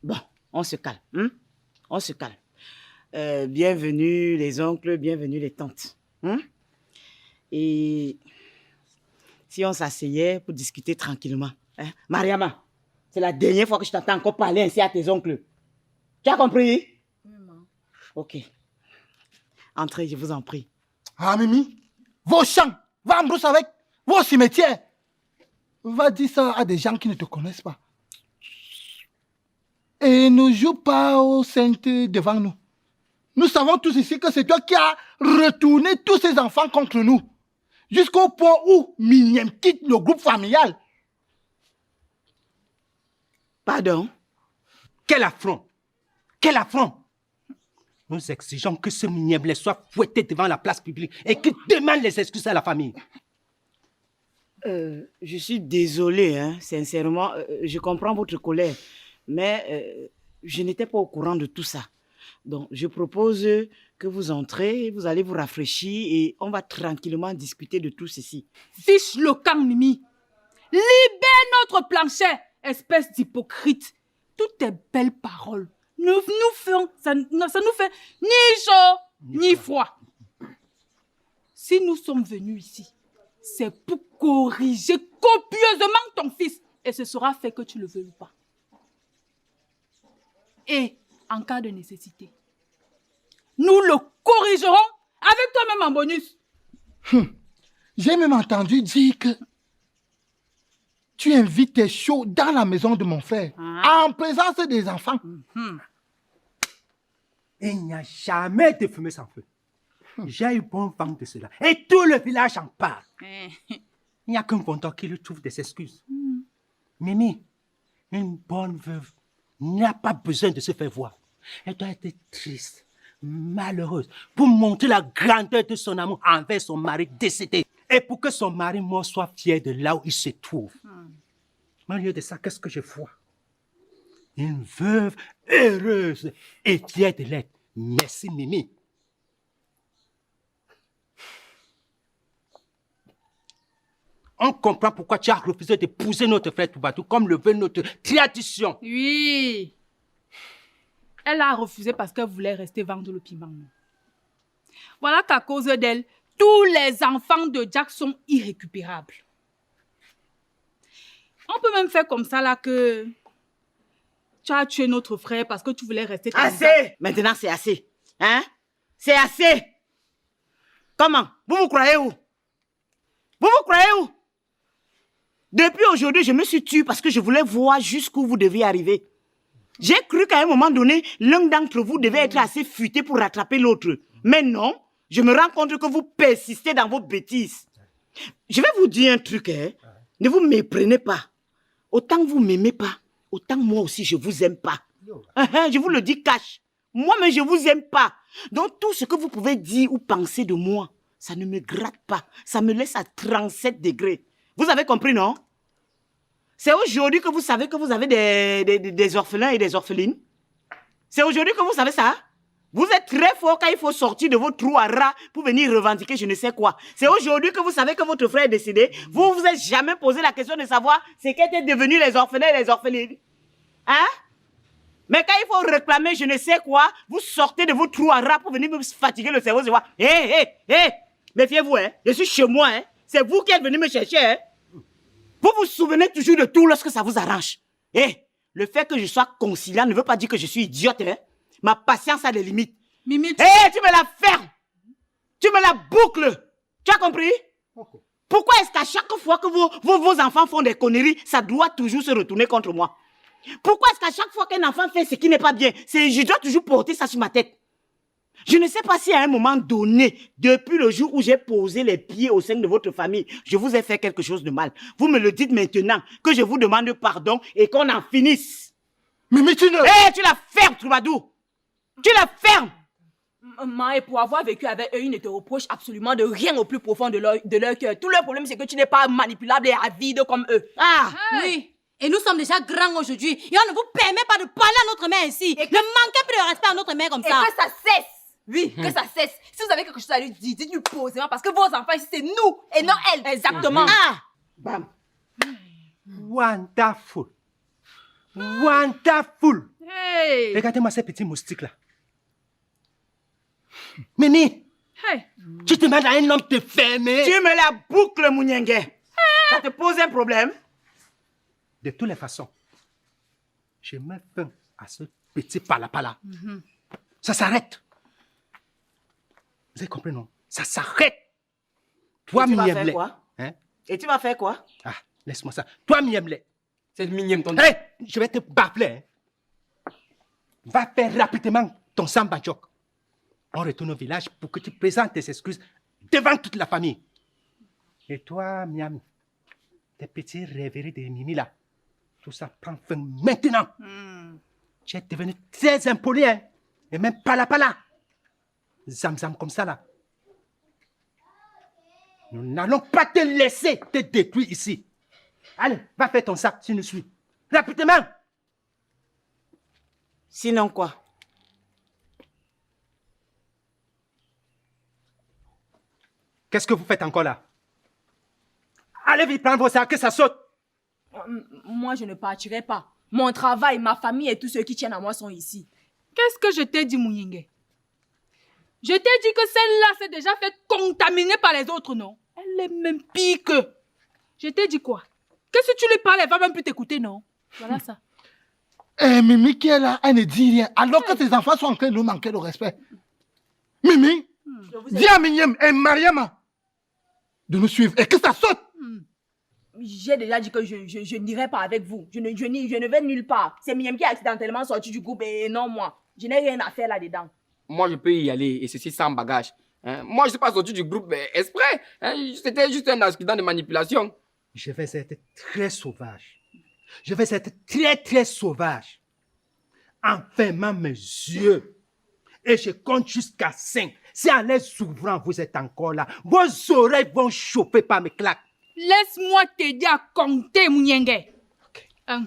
Bon, on se calme. On se calme. Bienvenue les oncles, bienvenue les tantes. Et si on s'asseyait pour discuter tranquillement. Mariama, c'est la dernière fois que je t'entends encore parler ainsi à tes oncles. Tu as compris? Oui, maman. Ok. Entrez, je vous en prie. Ah, Mimi, vos champs, va en brousse avec vos cimetières. Va dire ça à des gens qui ne te connaissent pas. Et ne joue pas aux saintes devant nous. Nous savons tous ici que c'est toi qui as retourné tous ces enfants contre nous. Jusqu'au point où Miniam quitte le groupe familial. Pardon? Quel affront! Quel affront! Nous exigeons que ce Miniam soit fouetté devant la place publique et qu'il demande les excuses à la famille. Je suis désolée, sincèrement, je comprends votre colère, mais je n'étais pas au courant de tout ça. Donc, je propose que vous entrez, vous allez vous rafraîchir et on va tranquillement discuter de tout ceci. Fiche le camp, Mimi. Libère notre plancher, espèce d'hypocrite. Toutes tes belles paroles ça nous fait ni chaud, ni froid. Si nous sommes venus ici, c'est pour corriger copieusement ton fils. Et ce sera fait que tu le veuilles ou pas. Et en cas de nécessité, nous le corrigerons avec toi-même en bonus. J'ai même entendu dire que tu invites tes shows dans la maison de mon frère, en présence des enfants. Il n'y a jamais de fumée sans feu. J'ai eu bon vent de cela. Et tout le village en parle. Il n'y a qu'un vendeur qui lui trouve des excuses. Mimi, une bonne veuve n'a pas besoin de se faire voir. Elle doit être triste, malheureuse, pour montrer la grandeur de son amour envers son mari décédé. Et pour que son mari mort soit fier de là où il se trouve. Mais au lieu de ça, qu'est-ce que je vois? Une veuve heureuse et fière de l'être. Merci, Mimi. On comprend pourquoi tu as refusé d'épouser notre frère Toubatou comme le veut notre tradition. Oui. Elle a refusé parce qu'elle voulait rester vendre le piment. Voilà qu'à cause d'elle, tous les enfants de Jack sont irrécupérables. On peut même faire comme ça là que tu as tué notre frère parce que tu voulais rester... Assez! Maintenant, c'est assez. C'est assez! Comment? Vous vous croyez où? Vous vous croyez où? Depuis aujourd'hui, je me suis tue parce que je voulais voir jusqu'où vous deviez arriver. J'ai cru qu'à un moment donné, l'un d'entre vous devait être assez futé pour rattraper l'autre. Mais non, je me rends compte que vous persistez dans vos bêtises. Je vais vous dire un truc, ne vous méprenez pas. Autant vous m'aimez pas, autant moi aussi je vous aime pas. Je vous le dis cash. Moi-même, je vous aime pas. Donc tout ce que vous pouvez dire ou penser de moi, ça ne me gratte pas. Ça me laisse à 37 degrés. Vous avez compris, non? C'est aujourd'hui que vous savez que vous avez des orphelins et des orphelines. C'est aujourd'hui que vous savez ça. Vous êtes très fort quand il faut sortir de vos trous à rats pour venir revendiquer je ne sais quoi. C'est aujourd'hui que vous savez que votre frère est décédé. Vous vous êtes jamais posé la question de savoir ce qu'étaient devenus les orphelins et les orphelines. Mais quand il faut réclamer je ne sais quoi, vous sortez de vos trous à rats pour venir me fatiguer le cerveau. Hé, méfiez-vous, je suis chez moi, C'est vous qui êtes venu me chercher, Vous vous souvenez toujours de tout lorsque ça vous arrange. Le fait que je sois conciliant ne veut pas dire que je suis idiote, Ma patience a des limites. Mimi, tu me la fermes. Tu me la boucles. Tu as compris? Pourquoi est-ce qu'à chaque fois que vos enfants font des conneries, ça doit toujours se retourner contre moi? Pourquoi est-ce qu'à chaque fois qu'un enfant fait ce qui n'est pas bien, je dois toujours porter ça sur ma tête? Je ne sais pas si à un moment donné, depuis le jour où j'ai posé les pieds au sein de votre famille, je vous ai fait quelque chose de mal. Vous me le dites maintenant, que je vous demande pardon et qu'on en finisse. Mais tu ne... tu la fermes, Troubadou. Tu la fermes. Maman, et pour avoir vécu avec eux, ils ne te reprochent absolument de rien au plus profond de leur cœur. Tout leur problème, c'est que tu n'es pas manipulable et avide comme eux. Oui. Et nous sommes déjà grands aujourd'hui. Et on ne vous permet pas de parler à notre mère ainsi. Ne manquez plus de respect à notre mère comme ça. Et que ça cesse. Oui, que ça cesse. Si vous avez quelque chose à lui dire, dites-lui posément. Parce que vos enfants ici, c'est nous et non elle. Exactement. Bam. Wonderful. Wonderful. Hey! Regardez-moi ces petits moustiques-là. Mimi, Hey! tu demandes à un homme de fermer. Tu me la boucles, Mouniengue. Ça te pose un problème? De toutes les façons, je mets fin à ce petit pala-pala. Ça s'arrête. Vous avez compris, non? Ça s'arrête. Toi, Et tu vas faire Miemle. quoi? Hein? Et tu vas faire quoi? Ah, laisse-moi ça. Toi, Miemle. C'est le minième tonton. Hé, je vais te bafler. Hein. Va faire rapidement ton samba-jok. On retourne au village pour que tu présentes tes excuses devant toute la famille. Et toi, Miami, tes petits rêveries de Mimi là, tout ça prend fin maintenant. Tu es devenu très impoli, hein? Et même pala-pala. Zam-zam comme ça là. Nous n'allons pas te laisser te détruire ici. Allez, va faire ton sac, tu nous suis. Rapidement! Sinon quoi? Qu'est-ce que vous faites encore là? Allez vite prendre vos sacs, que ça saute! Moi, je ne partirai pas. Mon travail, ma famille et tous ceux qui tiennent à moi sont ici. Qu'est-ce que je t'ai dit, Mouyenge? Je t'ai dit que celle-là s'est déjà fait contaminer par les autres, non? Elle est même pire que... Je t'ai dit quoi? Qu'est-ce que tu lui parles? Elle va même plus t'écouter, non? Voilà ça. Eh, Mimi qui est là, elle ne dit rien, alors que tes enfants sont en train de nous manquer de respect. Mimi, dis à Miniam et Mariama de nous suivre et que ça saute. J'ai déjà dit que je n'irai pas avec vous. Je ne vais nulle part. C'est Miem qui est accidentellement sorti du groupe et non moi. Je n'ai rien à faire là-dedans. Moi, je peux y aller et ceci sans bagage. Hein? Moi, je ne suis pas sorti du groupe exprès. Hein? C'était juste un accident de manipulation. Je vais être très sauvage. Je vais être très, très sauvage. En fermant mes yeux. Et je compte jusqu'à 5. Si en les ouvrant, vous êtes encore là, vos oreilles vont chauffer par mes claques. Laisse-moi t'aider à compter, Mouyenge. Ok. 1,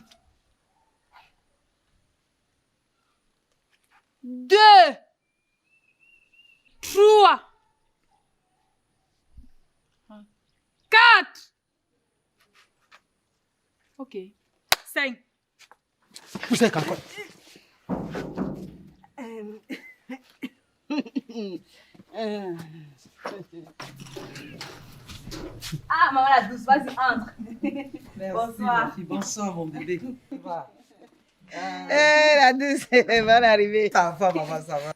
2, 3, 4. Ok. 5. Vous êtes encore. Ah, maman la douce, vas-y, entre. Bonsoir. Bonsoir, mon bébé. Eh, la douce, elle va arriver. Ça va, maman, ça va.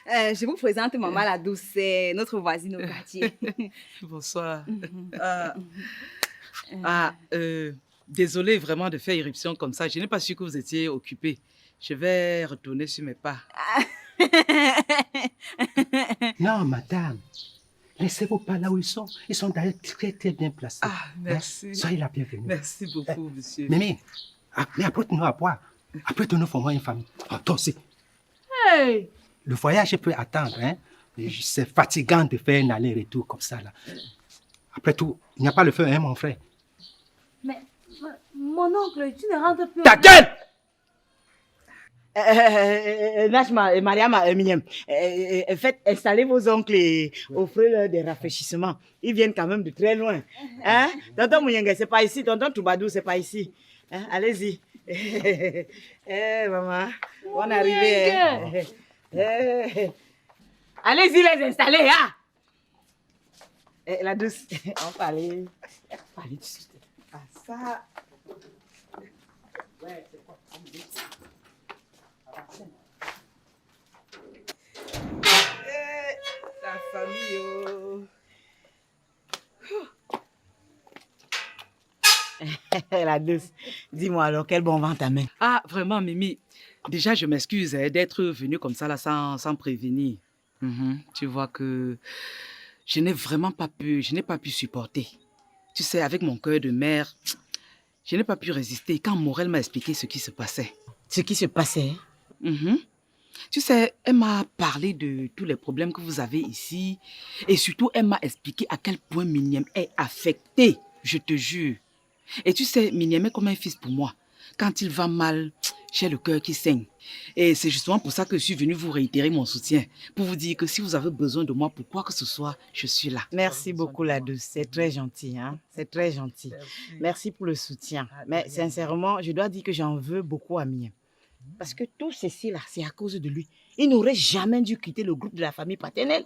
Je vous présente Maman la douce, c'est notre voisine au quartier. Bonsoir. Désolé vraiment de faire irruption comme ça. Je n'ai pas su que vous étiez occupé. Je vais retourner sur mes pas. Non, madame. Laissez-vous pas là où ils sont. Ils sont d'ailleurs très, très bien placés. Ah, merci. Hein? Soyez la bienvenue. Merci beaucoup, monsieur. Mimi, mais apporte-nous à boire. Apporte-nous pour moi une famille. Oh, toi aussi. Hey! Le voyage peut attendre. Hein? C'est fatigant de faire un aller-retour comme ça. Là. Après tout, il n'y a pas le feu, hein, mon frère. Mais, mon oncle, tu ne rentres plus. Ta gueule! Najma et Mariama, Miniam, faites installer vos oncles et offrez-leur des rafraîchissements. Ils viennent quand même de très loin. Hein? Tonton Mouyenge, c'est pas ici. Tonton Toubadou, c'est pas ici. Hein? Allez-y. Maman, bonne arrivée. Hein? Allez-y les installer, hein? La douce, on va aller tout de suite. Ah, ça. Ouais, c'est quoi? La famille, oh. La douce, dis-moi alors, quel bon vent t'amène? Ah, vraiment, Mimi. Déjà, je m'excuse d'être venue comme ça là, sans prévenir. Tu vois que je n'ai vraiment pas pu, je n'ai pas pu supporter. Tu sais, avec mon cœur de mère, je n'ai pas pu résister quand Morel m'a expliqué ce qui se passait. Ce qui se passait? Tu sais, elle m'a parlé de tous les problèmes que vous avez ici. Et surtout, elle m'a expliqué à quel point Miniam est affecté. Je te jure. Et tu sais, Miniam est comme un fils pour moi. Quand il va mal, j'ai le cœur qui saigne. Et c'est justement pour ça que je suis venue vous réitérer mon soutien. Pour vous dire que si vous avez besoin de moi pour quoi que ce soit, je suis là. Merci beaucoup, la douce. C'est très gentil, hein. C'est très gentil. Merci pour le soutien. Mais sincèrement, je dois dire que j'en veux beaucoup à Mien. Parce que tout ceci là, c'est à cause de lui. Il n'aurait jamais dû quitter le groupe de la famille paternelle.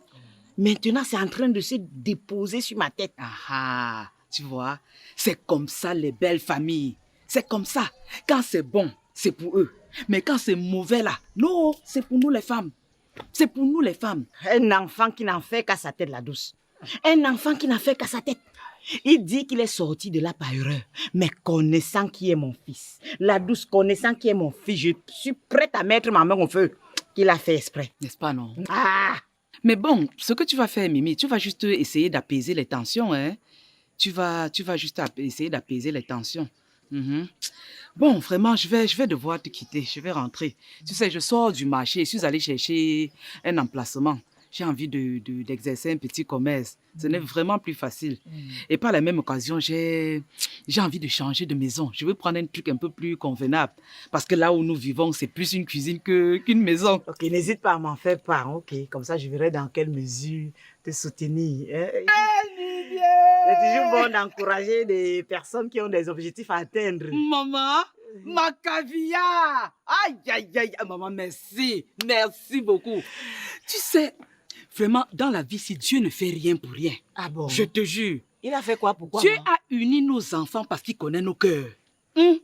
Maintenant, c'est en train de se déposer sur ma tête. Ah, tu vois, c'est comme ça les belles familles. C'est comme ça. Quand c'est bon, c'est pour eux. Mais quand c'est mauvais là, non, c'est pour nous les femmes. C'est pour nous les femmes. Un enfant qui n'en fait qu'à sa tête, la douce. Un enfant qui n'en fait qu'à sa tête. Il dit qu'il est sorti de là par erreur. Mais connaissant qui est mon fils, la douce, connaissant qui est mon fils, je suis prête à mettre ma main au feu. Qu'il a fait exprès. N'est-ce pas, non? Ah! Mais bon, ce que tu vas faire, Mimi, tu vas juste essayer d'apaiser les tensions, hein? Tu vas juste essayer d'apaiser les tensions. Mhm. Bon, vraiment, je vais devoir te quitter. Je vais rentrer. Tu sais, je sors du marché. Je suis allée chercher un emplacement. J'ai envie d'exercer un petit commerce. Ce n'est vraiment plus facile. Et par la même occasion, j'ai envie de changer de maison. Je veux prendre un truc un peu plus convenable. Parce que là où nous vivons, c'est plus une cuisine qu'une maison. Ok, n'hésite pas à m'en faire part. Ok, comme ça, je verrai dans quelle mesure te soutenir. Hein? C'est toujours bon d'encourager des personnes qui ont des objectifs à atteindre. Maman, ma caviar. Aïe, aïe, aïe. Maman, merci. Merci beaucoup. Tu sais, vraiment, dans la vie, si Dieu ne fait rien pour rien, Ah bon? je te jure, Il a fait quoi? Pourquoi? Dieu a uni nos enfants parce qu'il connaît nos cœurs. Parce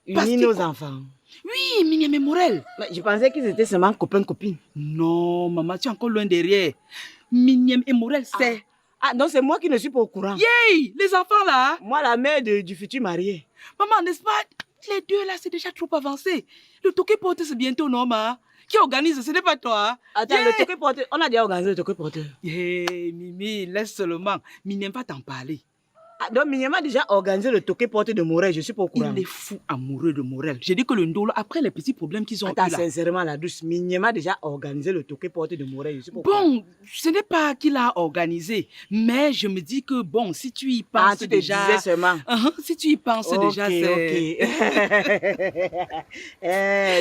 Unir qu'il nos co- enfants. Oui, Miniam et Morel. Mais je pensais qu'ils étaient seulement copains-copines. Non, maman, tu es encore loin derrière. Miniam et Morel, c'est... Ah, donc c'est moi qui ne suis pas au courant. Hey, les enfants là. Moi, la mère du futur marié. Maman, n'est-ce pas? Les deux là, c'est déjà trop avancé. Le toqué porte, c'est bientôt, non, ma? Qui organise, ce n'est pas toi. Attends, Yeah. le toqué porteur. On a déjà organisé le toqué porteur. Hey, Mimi, laisse seulement. Miniam va t'en parler. Ah, donc, Miniam a déjà organisé le toqué porteur de Morel. Je suis pas au courant. Il est fou amoureux de Morel. J'ai dit que le Ndolo, après les petits problèmes qu'ils ont Attends, eu là. sincèrement, la douce. Miniam a déjà organisé le toqué porteur de Morel. Je suis pas au courant. Bon, ce n'est pas qu'il a organisé, mais je me dis que bon, si tu y penses Ah, tu te déjà. disais seulement. Si tu y penses déjà, c'est.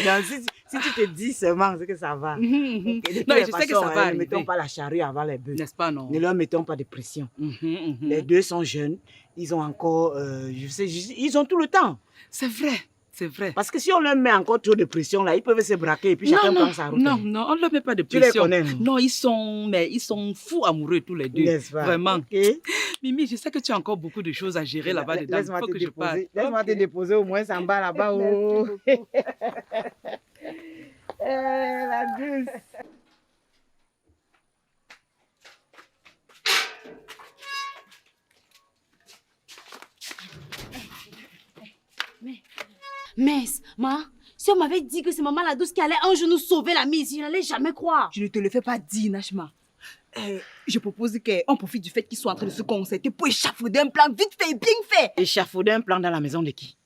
Donc, si tu te dis seulement, c'est que ça va. Ok, de toutes Non, les je sais que façons, ça va Ne mettons arriver. pas la charrue avant les bœufs. N'est-ce pas, non? Ne leur mettons pas de pression. Les deux sont jeunes. Ils ont encore, ils ont tout le temps. C'est vrai, c'est vrai. Parce que si on leur met encore trop de pression, là, ils peuvent se braquer et puis chacun prend sa route. non, on ne leur met pas de Tu les pression. connais, non? Non, ils sont fous amoureux tous les deux. N'est-ce pas? Vraiment. Ok. Mimi, je sais que tu as encore beaucoup de choses à gérer là-bas dedans. Il Laisse-moi faut te que je parte. déposer. Laisse-moi te déposer au moins 100 balles là-bas. Oh. La douce. Mais, si on m'avait dit que c'est maman la douce qui allait un jour nous sauver la mise, je n'allais jamais croire. Je ne te le fais pas dire, Nachma. Je propose qu'on profite du fait qu'ils soient en train de se concerter pour échafauder un plan vite fait et bien fait. Échafauder un plan dans la maison de qui?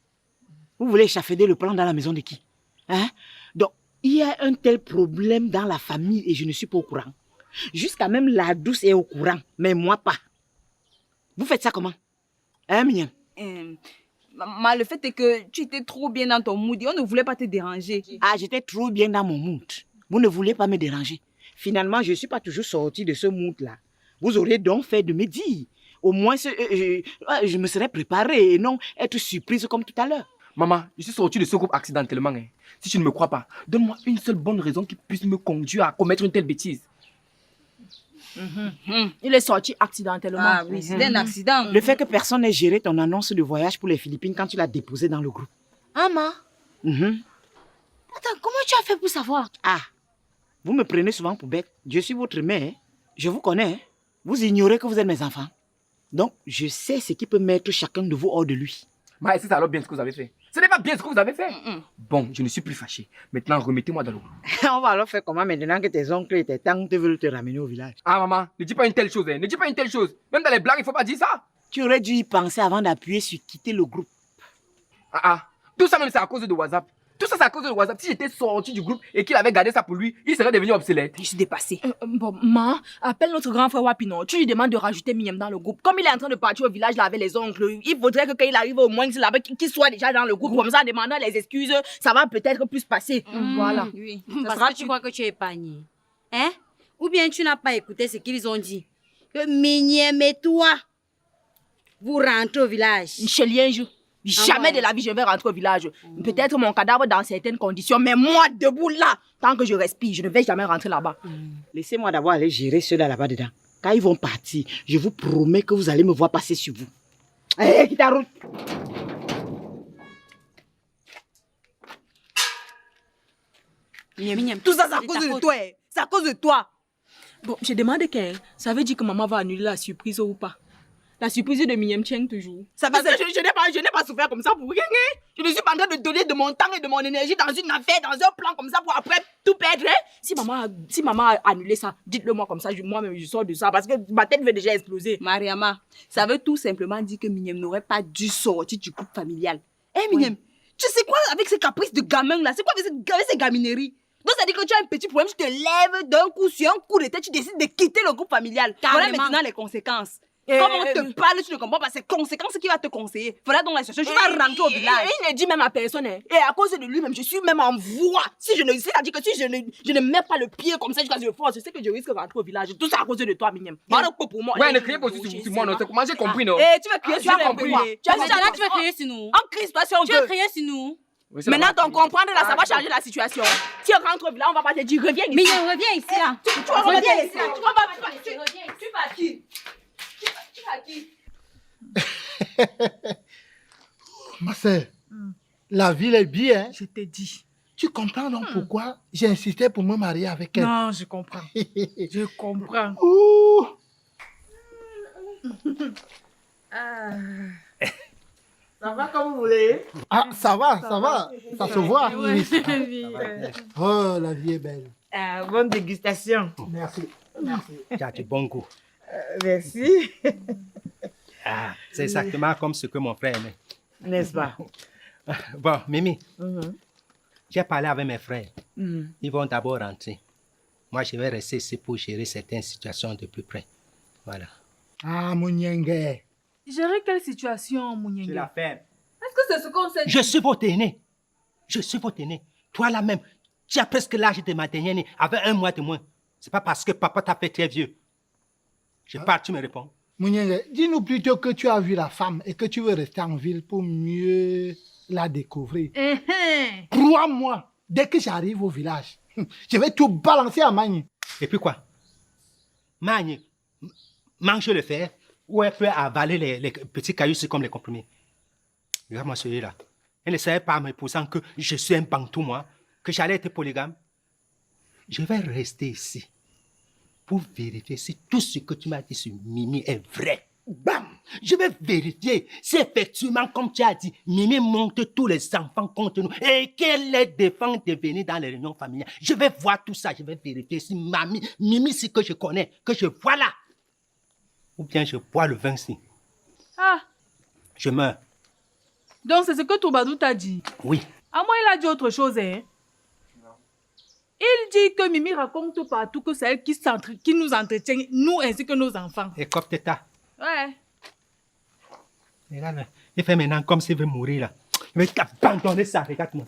Vous voulez échafauder le plan dans la maison de qui? Hein? Donc, il y a un tel problème dans la famille et je ne suis pas au courant. Jusqu'à même la douce est au courant, mais moi pas. Vous faites ça comment? Hein, Mignon? Maman, le fait est que tu étais trop bien dans ton mood et on ne voulait pas te déranger. Ah, j'étais trop bien dans mon mood. Vous ne voulez pas me déranger. Finalement, je ne suis pas toujours sortie de ce mood-là. Vous auriez donc fait de me dire. Au moins, je me serais préparée et non être surprise comme tout à l'heure. Maman, je suis sorti de ce groupe accidentellement. Hein. Si tu ne me crois pas, donne-moi une seule bonne raison qui puisse me conduire à commettre une telle bêtise. Il est sorti accidentellement. Ah oui, c'était un accident. Le fait que personne n'ait géré ton annonce de voyage pour les Philippines quand tu l'as déposé dans le groupe. Maman, Mhm. attends, comment tu as fait pour savoir? Ah, vous me prenez souvent pour bête. Je suis votre mère. Hein. Je vous connais. Hein. Vous ignorez que vous êtes mes enfants. Donc, je sais ce qui peut mettre chacun de vous hors de lui. Mais est-ce que c'est alors bien ce que vous avez fait? Ce n'est pas bien ce que vous avez fait. Bon, je ne suis plus fâché. Maintenant, remettez-moi dans l'eau. On va alors faire comment maintenant que tes oncles et tes tantes veulent te ramener au village? Ah, maman, ne dis pas une telle chose. Hein. Ne dis pas une telle chose. Même dans les blagues, il ne faut pas dire ça. Tu aurais dû y penser avant d'appuyer sur quitter le groupe. Ah, ah. Tout ça même, c'est à cause de WhatsApp. Tout ça, c'est à cause de WhatsApp. Si j'étais sorti du groupe et qu'il avait gardé ça pour lui, il serait devenu obsolète. Je suis dépassée. Bon, ma, appelle notre grand frère Wapi, non. Tu lui demandes de rajouter Miniam dans le groupe. Comme il est en train de partir au village là avec les oncles, il faudrait que quand il arrive au moins qu'il soit déjà dans le groupe. Comme ça, en demandant les excuses, ça va peut-être plus passer. Voilà. Oui. Ça Parce que tu crois que tu es épargné. Hein? Ou bien tu n'as pas écouté ce qu'ils ont dit. Que Miniam et toi, vous rentrez au village. Chelien, jamais de la vie je vais rentrer au village. Peut-être mon cadavre dans certaines conditions, mais moi debout là, tant que je respire, je ne vais jamais rentrer là-bas. Laissez-moi d'abord aller gérer ceux-là là-bas dedans. Quand ils vont partir, je vous promets que vous allez me voir passer sur vous. Hé, quitte la route. Miniam, Tout ça, c'est à cause de toi. C'est à cause de toi. Bon, je demande qu'elle. Ça veut dire que maman va annuler la surprise ou pas? La surprise de Miniam tient toujours. Ça veut dire que je n'ai pas souffert comme ça pour rien. Hein? Je ne suis pas en train de donner de mon temps et de mon énergie dans une affaire, dans un plan comme ça pour après tout perdre. Hein? Si maman a annulé ça, dites-le moi comme ça, moi-même je sors de ça parce que ma tête veut déjà exploser. Mariama, ça veut tout simplement dire que Miniam n'aurait pas dû sortir du groupe familial. Eh Miniam, tu sais quoi avec ces caprices de gamin là? C'est quoi avec ces gamineries? Donc ça dit que tu as un petit problème, tu te lèves d'un coup sur un coup de tête, tu décides de quitter le groupe familial. Voilà maintenant les conséquences. Comme on te parle, tu ne comprends pas, c'est conséquences qui va te conseiller. Voilà donc la situation, tu vas rentrer au village. Il ne dit même à personne. Hein. Et à cause de lui-même, je suis même en voie. C'est-à-dire que si je ne mets pas le pied comme ça jusqu'à ce que je force, je sais que je risque de rentrer au village. Tout ça à cause de toi, Miniam. Voilà pour moi. Ouais, ne criez pas aussi sur moi, non. C'est comment j'ai compris, non? Eh, tu vas crier Tu as compris. tu vas crier sur nous. En crise, toi, si on Tu vas veut. crier sur nous. Oui, c'est Maintenant, là-bas. ton comprendre là, ça va changer la situation. Si on rentre au village, on va pas te dire, reviens ici. Miniam, reviens ici là. Tu vas revenir ici. Tu vas pas. Tu vas qui? Tu vas qui? Ma sœur, la ville est bien. Je t'ai dit. Tu comprends donc pourquoi j'ai insisté pour me marier avec elle? Non, je comprends. Je comprends. Ouh. Ça va comme vous voulez. Ah, ça va, ça se voit. Oh, la vie est belle. Bonne dégustation. Merci. Tu as du bon goût. Merci. Ah, c'est exactement comme ce que mon frère aimait. N'est-ce pas? Bon, Mimi, j'ai parlé avec mes frères. Ils vont d'abord rentrer. Moi, je vais rester ici pour gérer certaines situations de plus près. Voilà. Ah, mon yengue. Gérer quelle situation, mon yengue? ferme. Est-ce que c'est ce qu'on s'est dit? Je suis votre aîné. Je suis votre aîné. Toi là même, tu as presque l'âge de ma dernière née, avec 1 mois de moins. C'est pas parce que papa t'a fait très vieux. Je parle, tu me réponds. Mon yengue, dis-nous plutôt que tu as vu la femme et que tu veux rester en ville pour mieux la découvrir. Crois-moi, dès que j'arrive au village, je vais tout balancer à Magne. Et puis quoi? Magne, mange le fer, ou elle peut avaler les petits cailloux comme les comprimés. Regarde-moi celui-là. Elle ne savait pas en m'épousant que je suis un bantou, moi, que j'allais être polygame. Je vais rester ici pour vérifier si tout ce que tu m'as dit sur Mimi est vrai. Bam! Je vais vérifier si effectivement, comme tu as dit, Mimi monte tous les enfants contre nous et qu'elle les défend de venir dans les réunions familiales. Je vais voir tout ça, je vais vérifier si Mimi, c'est que je connais, que je vois là. Ou bien je bois le vin si. Ah, Je meurs. donc c'est ce que Toubadou t'a dit. Oui. À moi, il a dit autre chose, hein? Il dit que Mimi raconte partout que c'est elle qui nous entretient, nous ainsi que nos enfants. Et comme teta. Ouais. Regarde, il fait maintenant comme s'il veut mourir là. Il veut abandonner ça, regarde-moi.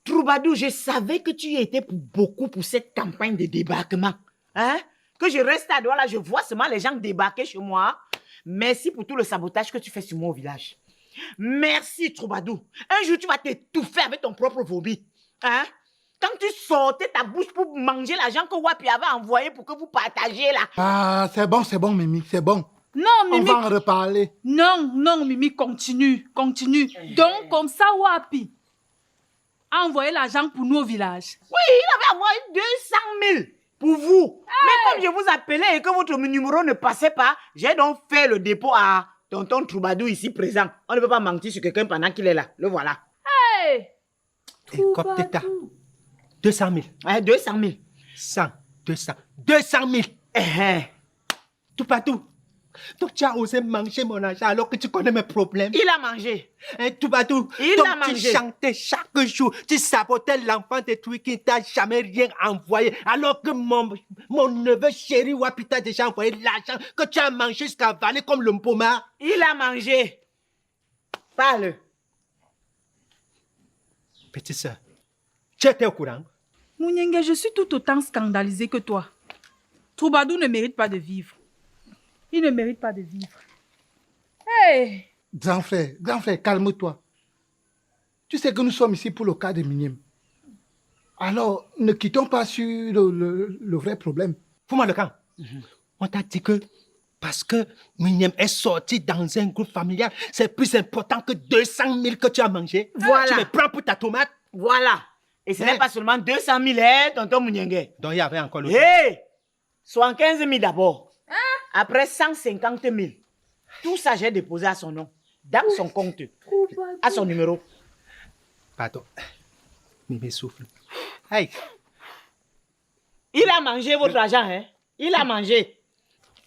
Troubadou, je savais que tu y étais pour beaucoup pour cette campagne de débarquement. Hein? Que je reste à Douala, je vois seulement les gens débarquer chez moi. Merci pour tout le sabotage que tu fais sur moi au village. Merci, Troubadou. Un jour, tu vas t'étouffer avec ton propre vomi. Hein? Quand tu sortais ta bouche pour manger l'argent que Wapi avait envoyé pour que vous partagiez là. Ah, c'est bon, Mimi, c'est bon. Non, On Mimi. va en reparler. Non, Mimi, continue. Donc, comme ça, Wapi a envoyé l'argent pour nous au village. Oui, il avait envoyé 200 000 pour vous. Mais comme je vous appelais et que votre numéro ne passait pas, j'ai donc fait le dépôt à tonton Troubadou ici présent. On ne peut pas mentir sur quelqu'un pendant qu'il est là. Le voilà. Hey! Et comme teta. 200 000. Ouais, 200 000. 100, 200, 200 000. Eh, Tout partout. Donc tu as osé manger mon argent alors que tu connais mes problèmes. Il a mangé. Hein, Toubadou, Il donc a mangé. tu chantais chaque jour, tu sabotais l'enfant de trucs qui ne t'a jamais rien envoyé, alors que mon neveu chéri Wapi t'a déjà envoyé l'argent que tu as mangé jusqu'à avaler comme le mpoma. Il a mangé. Parle. Petite soeur, tu étais au courant? Mouniengue, je suis tout autant scandalisée que toi. Troubadou ne mérite pas de vivre. Il ne mérite pas de vivre. Hey! Grand frère, calme-toi. Tu sais que nous sommes ici pour le cas de Mignem. Alors, ne quittons pas sur le vrai problème. Fous-moi le camp. On t'a dit que parce que Mignem est sorti dans un groupe familial, c'est plus important que 200 000 que tu as mangé. Voilà. Tu me prends pour ta tomate. Voilà. Et ce Hein? n'est pas seulement 200 000, hein, tonton Mouniengue. Donc il y avait encore le... Hé! 75 000 d'abord. Après 150 000. Tout ça, j'ai déposé à son nom. Dans son compte. À son numéro. Pardon. Mimi souffle. Hey, Il a mangé votre argent, hein? Il a mangé.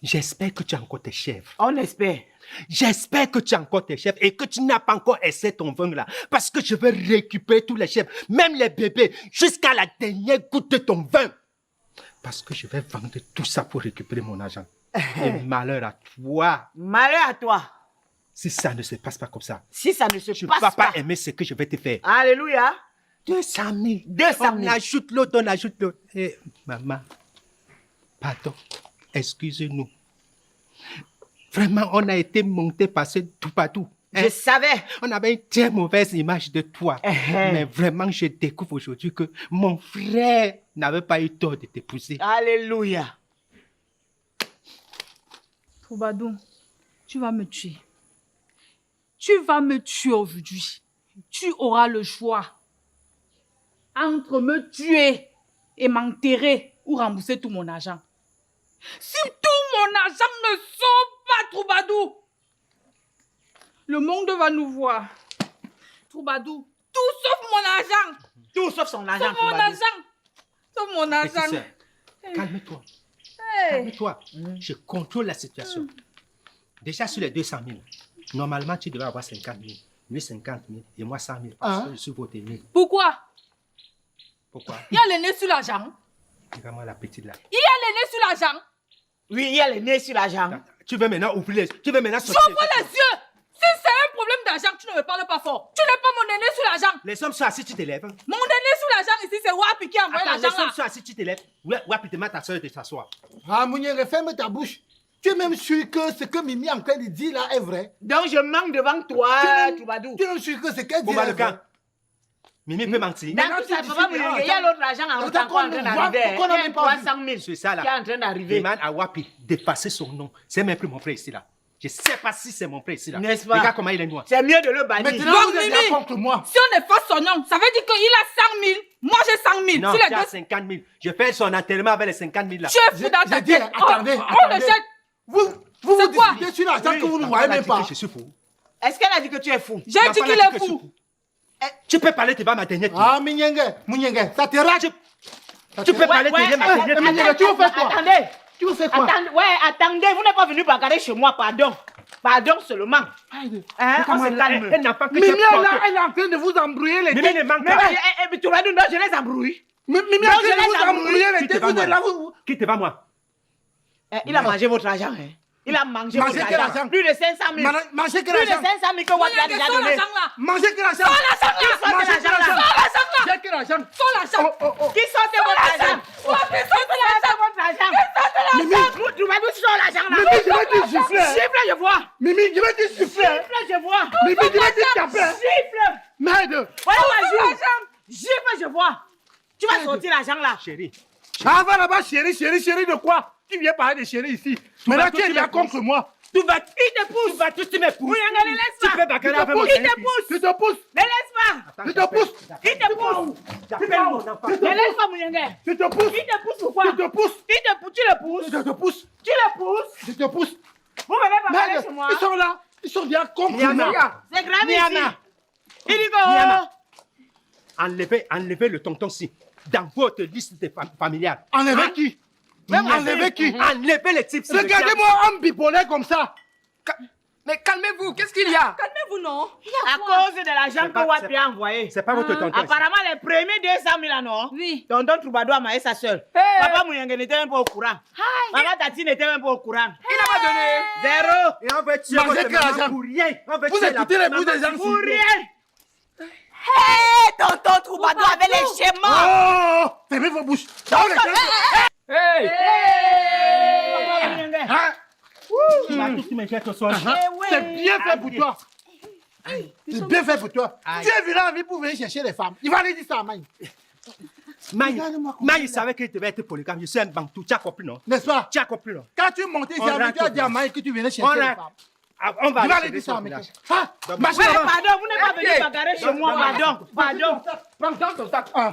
j'espère que tu as encore tes chèvres. On espère. J'espère que tu as encore tes chèvres et que tu n'as pas encore essayé ton vin là. Parce que je vais récupérer tous les chèvres, même les bébés, jusqu'à la dernière goutte de ton vin. Parce que je vais vendre tout ça pour récupérer mon argent. Et malheur à toi. Malheur à toi. Si ça ne se passe pas comme ça, Si ça ne se tu ne passe vas pas pas. aimer ce que je vais te faire. Alléluia. 200 000. 200 000. On ajoute l'autre, on ajoute l'autre. Eh, maman, pardon, excusez-nous. Vraiment, on a été monté par ce tout partout. Je savais. On avait une très mauvaise image de toi. Mais vraiment, je découvre aujourd'hui que mon frère n'avait pas eu tort de t'épouser. Alléluia. Troubadou, tu vas me tuer. Tu vas me tuer aujourd'hui. Tu auras le choix entre me tuer et m'enterrer ou rembourser tout mon argent. Si tout mon argent ne sort pas, Troubadou, le monde va nous voir. Troubadou, tout sauf mon argent. Tout sauf son argent. Sauf mon Troubadou. argent. Sauf mon Petite argent. sœur, calme-toi. Hey. Calme-toi. Je contrôle la situation. Déjà sur les 200 000, normalement tu devais avoir 50 000. Lui 50 000 et moi 100 000 parce que je suis votre aîné. Pourquoi? Pourquoi? Il y a le nez sur l'argent. Regarde-moi la petite là. Il y a le nez sur l'argent. Oui, il y a le nez sur l'argent. Tu veux maintenant ouvrir les... Tu veux maintenant sortir J'ouvre les yeux. Si c'est un problème d'argent, tu ne me parles pas fort. Tu n'es pas mon aîné sur l'argent. Les sommes sont assis, tu te lèves. Mon aîné sur l'argent ici, c'est Wapi qui a envoyé Attends, les l'argent sommes là. sont assis, tu te lèves. Wapi demande à ta soeur de s'asseoir. Ah, Mouniengue, ferme ta bouche. Tu es même sûr que ce que Mimi est en train de dire là est vrai? Donc je manque devant toi, Troubadou. Tu es même sûr que ce qu'elle dit Bon, bah, là le est vrai? camp. Mimi peut mentir. Dans tout ça, papa Mouniengue, il y a l'autre argent en route encore en train d'arriver. Pourquoi on n'a Il y a même pas vu? 300 000 C'est ça là. qui est en train d'arriver. Demande à Wapi d'effacer son nom. C'est même plus mon frère ici là. Je sais pas si c'est mon frère ici là. N'est-ce pas? Regarde comment il est noir. C'est mieux de le bannir. Maintenant, Donc, vous êtes Mimi, là contre moi. si on efface son nom, ça veut dire qu'il a 100 000. Moi, j'ai 100 000. Non, Si les tu as deux... 50 000. Je fais son enterrement avec les 50 000 là. Tu es fou dans ta J'ai dit, tête. attendez, On le attendez. jette. Vous C'est quoi? disputez sur l'argent que vous ne Papa voyez m'a même dit pas. que je suis fou. Est-ce qu'elle a dit que tu es fou? J'ai Papa dit l'a qu'il dit est que je suis fou. Tu peux parler, tu vas ma dernière. Ah, Mouniengue, ça te rate. Tu peux parler, tu Ouais, viens ma dernière. Mouniengue, tu veux faire quoi? Attendez. Tu veux faire quoi? Attendez, vous n'êtes pas venu bagarrer chez moi, pardon. Pardon seulement. Hein, on se calme. Elle n'a pas que Mimi, j'ai porté. là, elle est en train de vous embrouiller les Mimi têtes. ne manque Mais pas. Troubadou, non, je les embrouille. Mimi est en Non, je train de laisse vous embrouiller les Qui te têtes. va, Vous êtes là, moi? vous... Qui te va, moi? Il a mangé votre argent. Hein. Il a mangé Mangé votre quel argent. argent? Plus de 500 000. Mangez quel Plus de 500 argent? 000 que Wapi a déjà Sors donné. l'argent là. Mangez quel argent? Qui sortait Mangez quel l'argent argent? là? J'ai quel argent? Sors l'argent. Qui sortait votre argent? Wapi, sors de l'argent. Votre argent. Mimi, Troubadou, sors l'argent là. Mimi, je vais te gifler. Siffle, je vois. Mimi, je vais te gifler. Siffle, je vois. Mimi, je vais te taper. Siffle. Merde. Voilà ma joue. Gifle, je vois. Tu vas sortir l'argent là. Chérie. Ah, va là-bas, chérie, chérie de quoi? Tu viens parler de chérie ici. Maintenant, tu es là contre moi. Tu vas, il te pousse. Tu vas tous me pousser. Mouniengue, ne laisse Tu pas. peux bagarrer avec mon Il te chéri. pousse. Je te pousse. Ne laisse pas. Je te pousse. Il te pousse. J'appelle mon enfant. Ne laisse pas, Mouniengue. Je te pousse. Il te pousse pourquoi? Je te pousse. Il te pousse. Tu le pousses. Je te pousse. Tu le pousses. Je te pousse. Vous venez pas parler Merde, chez moi. ils sont là. Ils sont bien contre Niana. moi. C'est grave ici. Niana. Il dit que... Niana. Enlevez le tonton-ci dans votre liste familiale. Enlevez Hein? qui? Enlevez qui? Enlevez les types. Regardez-moi homme bipolaire comme ça. Mais calmez-vous, qu'est-ce qu'il y a? Calmez-vous, non? À cause de l'argent que Wapi a envoyé. C'est pas votre tonton. Apparemment, les premiers 200 000 là, non? Oui. Tonton Troubadour a marié sa soeur. Papa Mouyenge n'était même pas au courant. Maman Tati n'était même pas au courant. Il n'a pas donné. Zéro. Et on veut tuer Mangez votre que l'argent. maman pour rien. On veut Vous tuer la écoutez les bouts maman des gens Pour ici. rien. Tonton Troubadour avait les schémas. Oh! Fermez vos bouches. Oh, les gars. Hey! Papa Mouyenge. Hein? Tu vas tout me faire ce soir. C'est bien fait pour toi. C'est bien fait pour toi. Tu es venu en vie pour venir chercher les femmes. Il va aller dire ça à Maï. Maï savait qu'il devait être polygame. Je suis un bantou. Tu as compris, non? N'est-ce pas? Tu as compris, non? Quand tu es monté ici, On rentre tu as dit à au Maï que tu venais On chercher les rentre. femmes. On va Il va aller aller dire ça à Maï. village. Ah, Ouais, marchez pardon, vous n'êtes pas venu bagarrer chez moi, pardon. Pardon. Prends ton sac. Prends.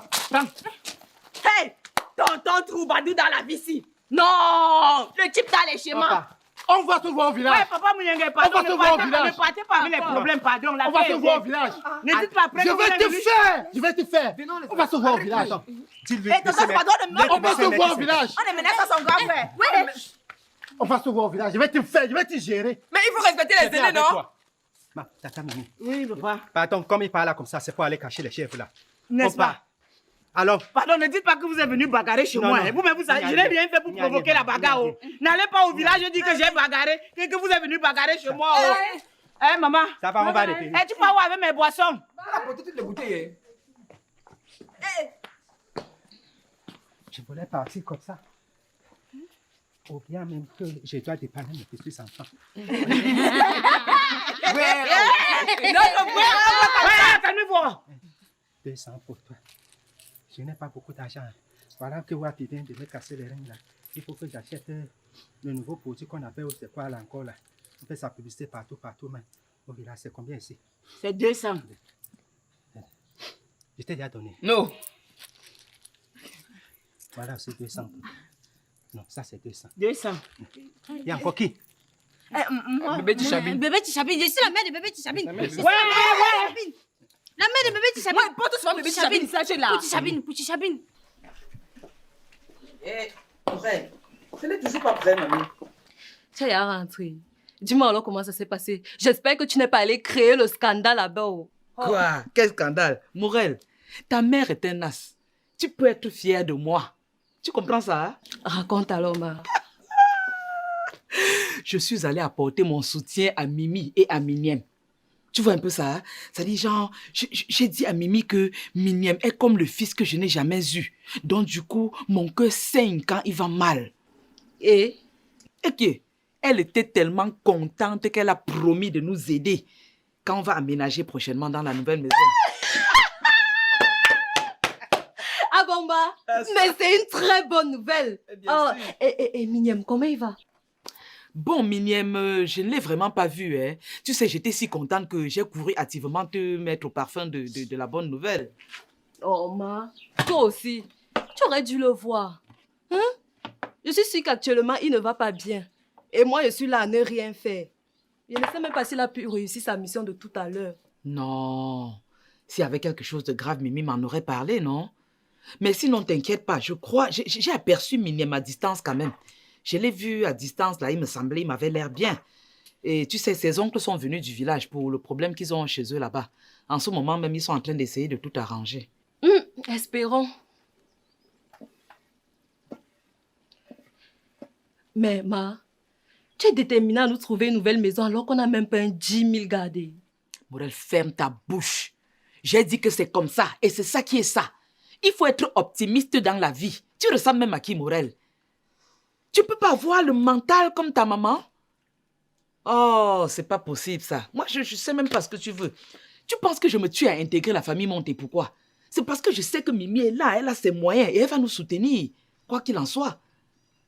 Hey, tonton Troubadour dans la vie ici. Non, le type dans les schémas. On va se voir au village. Ouais, papa Mouyenge, pardon. On va se voir au Ne village. partez pas avec les problèmes, pardon. On va se voir au village. Ne dites pas après Je que vous vais êtes te venu- faire. Je vais te faire. On va se voir au village. Dis-lui. Hey, tonton Troubadour, On va se voir au village. on est mené à son grand frère. Oui. On va se voir au village. Je vais te faire. Je vais te gérer. Mais il faut respecter les aînés, non? Tata Mimi. Oui, papa. Pardon, comme il parle là comme ça, c'est pour aller cacher les chèvres là. N'est-ce On part. pas? Alors, Pardon, ne dites pas que vous êtes venu bagarrer chez Non, moi. non. Hein. Vous-même, vous savez, Il n'y je a n'ai rien. rien fait pour Il n'y a provoquer rien. la bagarre. Il n'y a Oh. N'allez pas au village dire que j'ai bagarré, que vous êtes venu bagarrer chez moi. Oh. Hein, maman? ça va, on va arrêter. Eh, tu peux avoir avec mes boissons? On a porté toutes les bouteilles. Je voulais partir comme ça. Ou bien même que je dois dépanner mes petits enfants. Ouais, calmez-vous. 200 pour toi. Je n'ai pas beaucoup d'argent. Voilà que Wapi vient de me casser les reins là. Il faut que j'achète le nouveau produit qu'on appelle, c'est quoi là encore là. On fait sa publicité partout, mais au village, c'est combien ici? C'est 200. Je t'ai déjà donné. Non. Voilà, c'est 200. Non, ça c'est 200. 200. Il y a encore qui? Bébé Tichabine. Bébé Tichabine, je suis la mère de bébé Tichabine. Ouais, ouais. La mère de bébé Tichabine. Moi, porte souvent bébé Tichabine, sachez là. Pour Tichabine. Eh, Aurèle, ce n'est toujours pas prêt, mamie. Tu es rentré. Dis-moi alors comment ça s'est passé. J'espère que tu n'es pas allé créer le scandale là-bas. Oh. Quoi? Quel scandale? Morel, ta mère est un as. Tu peux être fière de moi. Tu comprends ça? Hein? Raconte alors, ma. Je suis allée apporter mon soutien à Mimi et à Miniem. Tu vois un peu ça? Hein? Ça dit genre, j'ai dit à Mimi que Miniem est comme le fils que je n'ai jamais eu. Donc du coup, mon cœur saigne quand il va mal. Et que elle était tellement contente qu'elle a promis de nous aider quand on va aménager prochainement dans la nouvelle maison. ah bon bah, mais c'est une très bonne nouvelle. Oh, et Miniem, comment il va? Bon, Miniem, je ne l'ai vraiment pas vu. Hein. Tu sais, j'étais si contente que j'ai couru activement te mettre au parfum de la bonne nouvelle. Oh ma, toi aussi, tu aurais dû le voir. Hein? Je suis sûre qu'actuellement, il ne va pas bien. Et moi, je suis là à ne rien faire. Je ne sais même pas s'il a pu réussir sa mission de tout à l'heure. Non. S'il y avait quelque chose de grave, Mimi m'en aurait parlé, non? Mais sinon, t'inquiète pas, je crois, j'ai aperçu Miniem à distance quand même. Je l'ai vu à distance, là, il me semblait, il m'avait l'air bien. Et tu sais, ses oncles sont venus du village pour le problème qu'ils ont chez eux là-bas. En ce moment même, ils sont en train d'essayer de tout arranger. Espérons. Mais ma, tu es déterminée à nous trouver une nouvelle maison alors qu'on n'a même pas un 10 000 gardés. Morel, ferme ta bouche. J'ai dit que c'est comme ça et c'est ça qui est ça. Il faut être optimiste dans la vie. Tu ressembles même à qui, Morel? Tu peux pas avoir le mental comme ta maman? Oh, c'est pas possible ça. Moi, je sais même pas ce que tu veux. Tu penses que je me tue à intégrer la famille Monté, pourquoi? C'est parce que je sais que Mimi est là, elle a ses moyens et elle va nous soutenir, quoi qu'il en soit.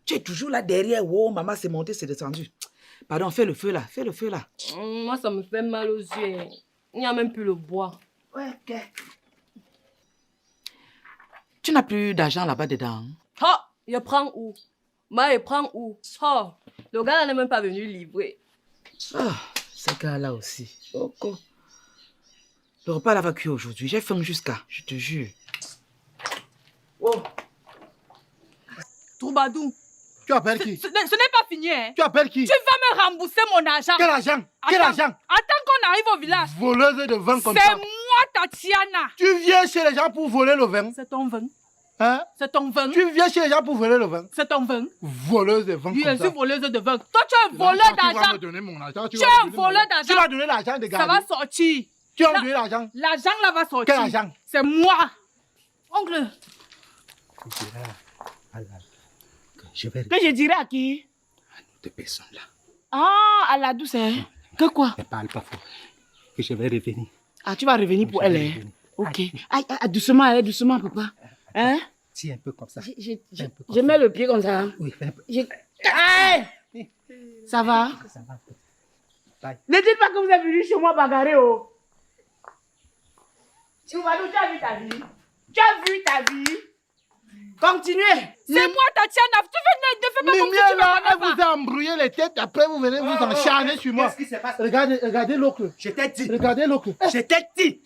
Tu es toujours là derrière. Oh, maman, c'est monté, c'est descendu. Pardon, fais le feu là, fais le feu là. Moi, ça me fait mal aux yeux. Il n'y a même plus le bois. Ouais, ok. Tu n'as plus d'argent là-bas dedans? Oh, il prend où? Ma, il prend où? Oh, le gars n'est même pas venu livrer. Ah, ce gars-là aussi. Ok. Le repas là va cuire aujourd'hui. J'ai faim jusqu'à, je te jure. Troubadour, Tu appelles qui? Ce n'est pas fini, hein. Tu appelles qui? Tu vas me rembourser mon argent. Quel argent? Quel argent? Attends qu'on arrive au village. Voleuse de vin comme C'est ça. moi, Tatiana. Tu viens chez les gens pour voler le vin. C'est ton vin. Hein? C'est ton vin. Tu viens chez les gens pour voler le vin. C'est ton vin. Voleuse de vin Je comme suis ça. voleuse de vin. Toi, tu es un voleur Tu vas d'argent. me donner mon argent. Tu es un voleur d'argent. Tu vas donner l'argent de Ça garder. va sortir. Tu vas me donner l'argent. L'argent là va sortir. Quel argent? C'est moi. Oncle. Je vais Que je dirais à qui? de personnes là. Ah, à la douce, hein? Que quoi? Ne parle pas fort. Que je vais revenir. Ah, tu vas revenir pour elle, hein? Ok. Aïe, doucement, hein, doucement, papa. Hein? Tiens un peu comme ça. Je mets le pied comme ça. Hein? Oui, fais un peu. Aïe! Ça va? Ça va. Bye. Ne dites pas que vous êtes venu chez moi bagarrer, oh. Tu as vu ta vie? Tu as vu ta vie? Continuez. C'est moi, Tatiana. Tu ne fais pas comme si tu là, me elle connais vous a embrouillé les têtes. Après, vous venez vous encharner sur moi. Qu'est-ce qui se passe? Regardez l'oncle. Je t'ai dit. Regardez l'oncle. Je t'ai dit.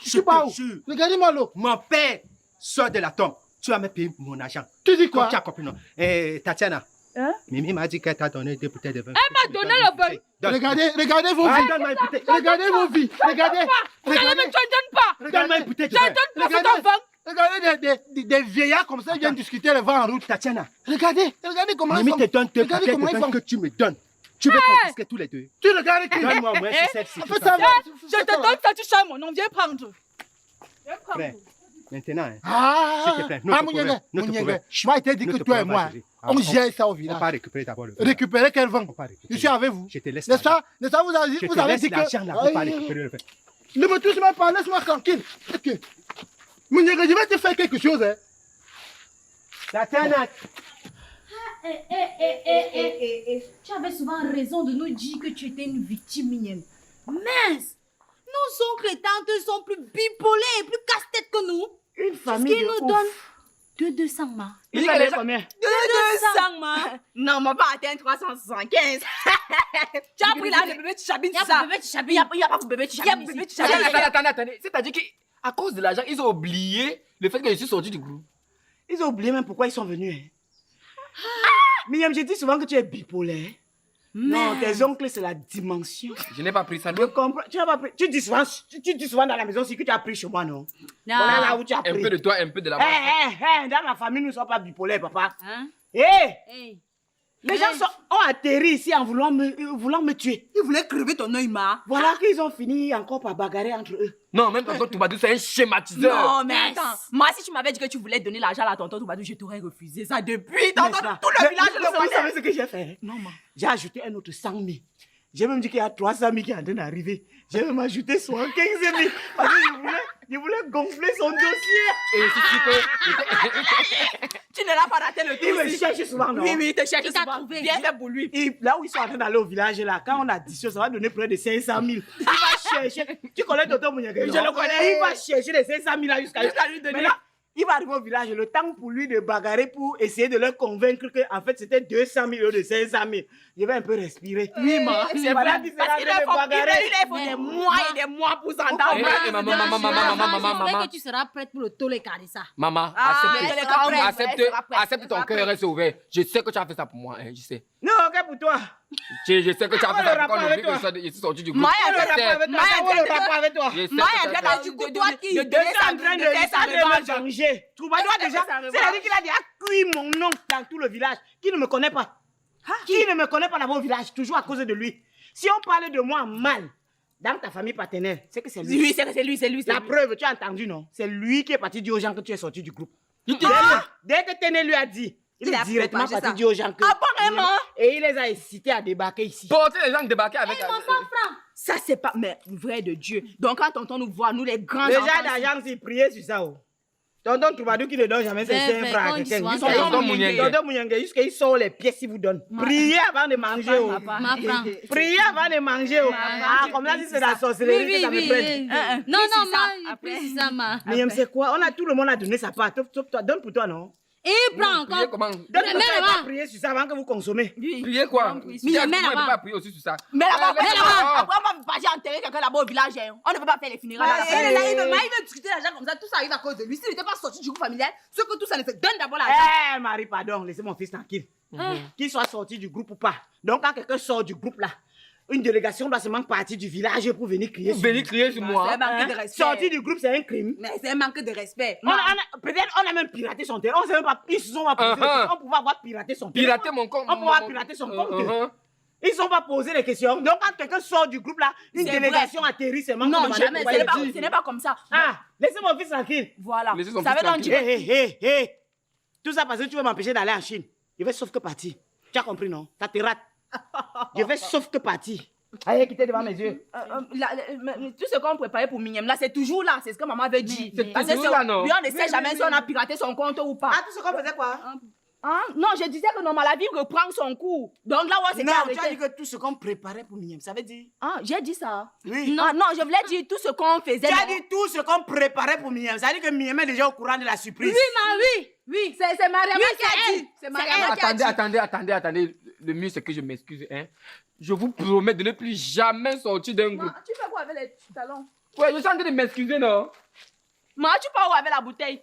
Tu pars où? jure. Regardez-moi l'oncle. Mon père sort de la tombe. Tu vas me payer mon argent. Tu dis quoi? Comme tu as compris, non? Tatiana. Hein? Mimi m'a dit qu'elle t'a donné 2 bouteilles de vin. Elle m'a donné le vin. Regardez vos Ah, vies. donne-moi une bouteille. Regardez vos vies. Regardez. Tu ne donnes pas. Donne-moi une bouteille de Je vin. ne donne pas c'est ton vin. Regardez des vieillards comme ça, ils viennent discuter le vent en route. Tatiana, Regardez comment ils Mimi font. te donne 2 Regardez paquets de comment ils vin font. que tu me donnes. Tu veux confisquer tous les deux. Tu regardes qui? Donne-moi au moins celle-ci. Fais ça, Je te donne ça, tu sais mon nom. Viens prendre. Viens prendre. Frère, maintenant, hein, Ah, s'il te plaît, notre Mouniengue, problème, notre Mouniengue. problème. Moi, il t'a dit que Notre toi et problème moi, va gérer. on gère ça au on village. va récupérer d'abord le vin. Récupérer quel vin? On va récupérer. Je suis avec vous. Je te laisse N'est-ce l'argent. pas? Vous avez Je te vous avez laisse dit que... l'argent là pour pas récupérer le vin. Ne me touche même pas, laisse-moi tranquille. Ok. Mouniengue, je vais te faire quelque chose. Hein. Tatiana, Tu avais souvent raison de nous dire que tu étais une victime, Mignon. Mince! Nos oncles et tantes sont plus bipolaires et plus casse-tête que nous. Une Parce famille qu'ils de nous ouf. donnent 200 ma. Il fallait combien? 200 ma. Non, ma pas atteint 375. Tu as pris là le bébé Tchabine, c'est ça? Il y a pas de bébé Tchabine. Il y a bébé Tchabine. Attendez. C'est-à-dire qu'à cause de l'argent, ils ont oublié le fait que je suis sorti du groupe. Ils ont oublié même pourquoi ils sont venus. Hein. Miriam, je dis souvent que tu es bipolaire. Non, tes oncles, c'est la dimension. Je n'ai pas pris ça. Je comprends. Tu n'as pas pris. Tu dis souvent dans la maison aussi que tu as pris chez moi, non? Voilà là où tu as pris. Un peu de toi, un peu de la Dans ma famille, nous ne sommes pas bipolaires, papa. Hein? Hé! Les gens ont atterri ici en voulant me tuer. Ils voulaient crever ton œil, ma. Voilà qu'ils ont fini encore par bagarrer entre eux. Non, même tonton Toubadou, c'est un schématiseur. Non, mais attends. Moi, si tu m'avais dit que tu voulais donner l'argent à tonton Toubadou, je t'aurais refusé ça depuis. Tonton, tout le village le Vous savez connaît. ce que j'ai fait? Non, ma. J'ai ajouté un autre 100 000. J'ai même dit qu'il y a 300 000 qui est en train d'arriver. J'ai même ajouté 75 000 parce que je voulais gonfler son dossier. Et c'est Tu ne l'as pas raté le Il tour. me cherche souvent, non? Oui, il te cherche Il t'a souvent. trouvé. Viens faire pour lui. Et là où ils sont en train d'aller au village, là, quand on additionne, ça va donner près de 500 000. Il va chercher. Tu connais Tonton Mouniague? Je le connais. Il va chercher les 500 000 là jusqu'à lui donner. Maintenant, il va arriver au village, le temps pour lui de bagarrer pour essayer de leur convaincre qu'en fait c'était 200 000 euros de 500 000. Je vais un peu respirer. Oui, ma. C'est Voilà vrai. qui Parce qu'il sera de bagarrer. faut des mois et des mois pour s'entendre. J'espère que tu seras prête pour le tolécar de ça. Maman, accepte ton cœur reste ouvert. Je sais que tu as fait ça pour moi, hein, je sais. Non, ok pour toi. Je sais que tu as fait ça pour moi. avec toi. Je suis sorti du groupe. On le rapport avec toi. Je sais Moi, que tu as fait du coup, toi qui De en train de me venger. Troubadour déjà, c'est-à-dire qu'il a déjà cuit mon nom dans tout le village. Qui ne me connaît pas? Qui ne me connaît pas dans mon village, toujours à cause de lui. Si on parle de moi mal dans ta famille paternelle, c'est que c'est lui. Oui, c'est lui. La preuve, tu as entendu, non? C'est lui qui est parti dire aux gens que tu es sorti du groupe. Il te Dès que Téné lui a dit, il Il est a directement propagé parti ça. dire aux gens que... Ah bon, vraiment? Et il les a incités à débarquer ici. porter les gens débarquer avec. Ça, c'est pas. Mais vrai de Dieu. Donc, quand tonton nous voit, nous les grands Les enfants. gens d'argent, s'ils priaient sur ça. Oh. Tonton Troubadour qui ne donne jamais ses C'est 5 vrai, francs à quand quelqu'un. ils Ils sont sont dans Tonton Mouniengue. Tonton Mouniengue, jusqu'à sort les pièces s'il vous donne. Priez avant de manger. Oh. M'apprends. Priez avant de manger. Oh. Ah, comme là, si c'est la sorcellerie que ça me prenne. Non, Plus non, c'est ça. ma, Après. plus c'est ça, ma. Mais c'est quoi? Tout le monde a donné sa part. Sauf toi. Donne pour toi, non? Et prends Prier encore. comment? Donne pour Mais toi, il là-bas. va prier sur ça avant que vous consommez. Prier quoi? Mais Il là-bas. ne peut pas prier aussi sur ça. Mais là-bas, Mais là-bas. après, on va pas enterrer quelqu'un là-bas au village. Hein. On ne peut pas faire les funérailles. Ouais, Elle est là, il ouais. veut discuter l'argent comme ça. Tout ça arrive à cause de lui. S'il n'était pas sorti du groupe familial, ce que tout ça ne fait, donne d'abord l'argent. Eh, Marie, pardon, laissez mon fils tranquille. qu'il soit sorti du groupe ou pas. Donc, quand quelqu'un sort du groupe là, une délégation doit seulement partir du village pour venir crier sur Venez crier sur C'est moi. un manque de respect. Sortir du groupe, c'est un crime. Mais c'est un manque de respect. Peut-être on a même piraté son terrain. On sait même pas. Ils se sont pas posé. On pouvait avoir piraté son terrain. Pirater mon compte. On pouvait avoir piraté son compte. Ils ne sont pas posé les questions. Donc, quand quelqu'un sort du groupe là, une C'est délégation atterrit seulement. Non, jamais. Ce n'est pas comme ça. Ah, laissez mon fils tranquille. Voilà. Laissez son Ça fils veut donc tranquille. dire... Hé. Tout ça parce que tu veux m'empêcher d'aller en Chine. Je vais sauf que partir. Tu as compris, non? Ça te rate. Je vais sauf que partir. Allez, quittez devant mes yeux. Tout ce qu'on préparait pour Mignem, là, c'est toujours là. C'est ce que maman avait dit. C'est Parce que toujours là, non? lui, on ne sait jamais si on a piraté son compte ou pas. Ah, tout ce qu'on faisait quoi? Hein? Non, je disais que normalement, la vie reprend son cours. Donc là, ouais, c'était Non, arrêté. tu as dit que tout ce qu'on préparait pour Mignem, ça veut dire? Ah, j'ai dit ça. Oui. Non, je voulais dire tout ce qu'on faisait. Tu as dit tout ce qu'on préparait pour Mignem. Ça veut dire que Mignem est déjà au courant de la surprise. Oui, c'est Mariama qui a dit. C'est Mariama qui a dit. Attendez. Le mieux, c'est que je m'excuse. Hein. Je vous promets de ne plus jamais sortir d'un groupe. Tu fais quoi avec les talons? Ouais, je suis en train de m'excuser, non? Tu pars où avec la bouteille?